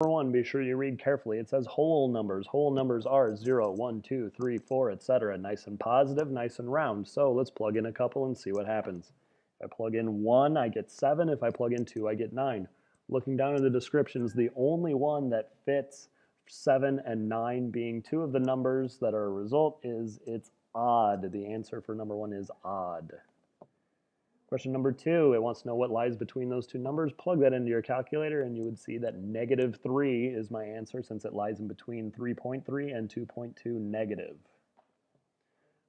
Number one, be sure you read carefully. It says whole numbers. Whole numbers are 0, 1, 2, 3, 4, etc. Nice and positive, nice and round. So let's plug in a couple and see what happens. If I plug in 1, I get 7. If I plug in 2, I get 9. Looking down at the descriptions, the only one that fits 7 and 9 being two of the numbers that are a result is it's odd. The answer for number 1 is odd. Question number 2, it wants to know what lies between those two numbers. Plug that into your calculator and you would see that -3 is my answer since it lies in between 3.3 and 2.2 negative.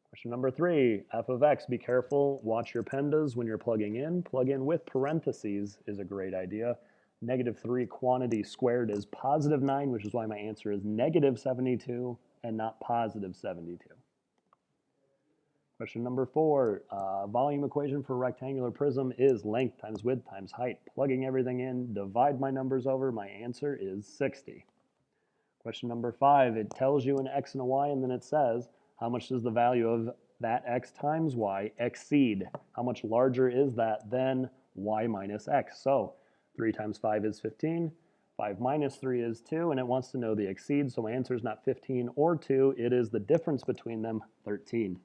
Question number 3, f of x, be careful, watch your PEMDAS when you're plugging in. Plug in with parentheses is a great idea. -3 quantity squared is +9, which is why my answer is -72 and not +72. Question number 4, volume equation for a rectangular prism is length times width times height. Plugging everything in, divide my numbers over, my answer is 60. Question number 5, it tells you an x and a y, and then it says, how much does the value of that x times y exceed? How much larger is that than y minus x? So 3 times 5 is 15. 5 minus 3 is 2, and it wants to know the exceed, so my answer is not 15 or 2. It is the difference between them, 13.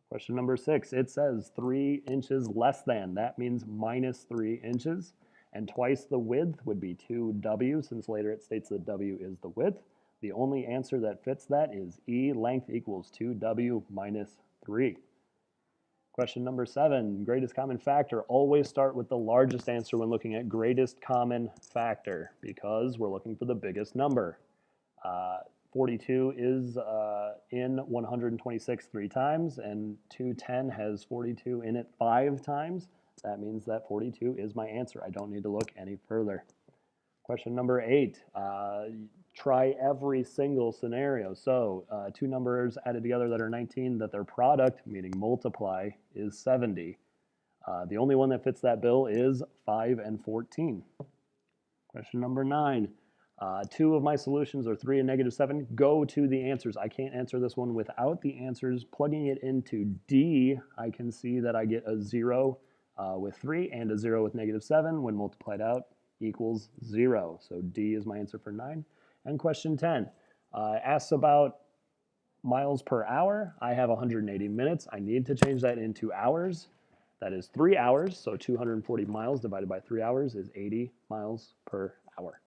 Question number 6, it says 3 inches less than. That means -3 inches. And twice the width would be 2w, since later it states that w is the width. The only answer that fits that is E, length equals 2w minus 3. Question number 7, greatest common factor. Always start with the largest answer when looking at greatest common factor because we're looking for the biggest number. 42 is in 126 3 times, and 210 has 42 in it 5 times. That means that 42 is my answer. I don't need to look any further. Question number 8, try every single scenario. So two numbers added together that are 19, that their product, meaning multiply, is 70. The only one that fits that bill is 5 and 14. Question number 9. 2 of my solutions are 3 and -7. Go to the answers. I can't answer this one without the answers. Plugging it into D, I can see that I get a 0 with 3 and a 0 with -7 when multiplied out equals 0. So D is my answer for 9. And question 10 asks about miles per hour. I have 180 minutes. I need to change that into hours. That is 3 hours, so 240 miles divided by 3 hours is 80 miles per hour.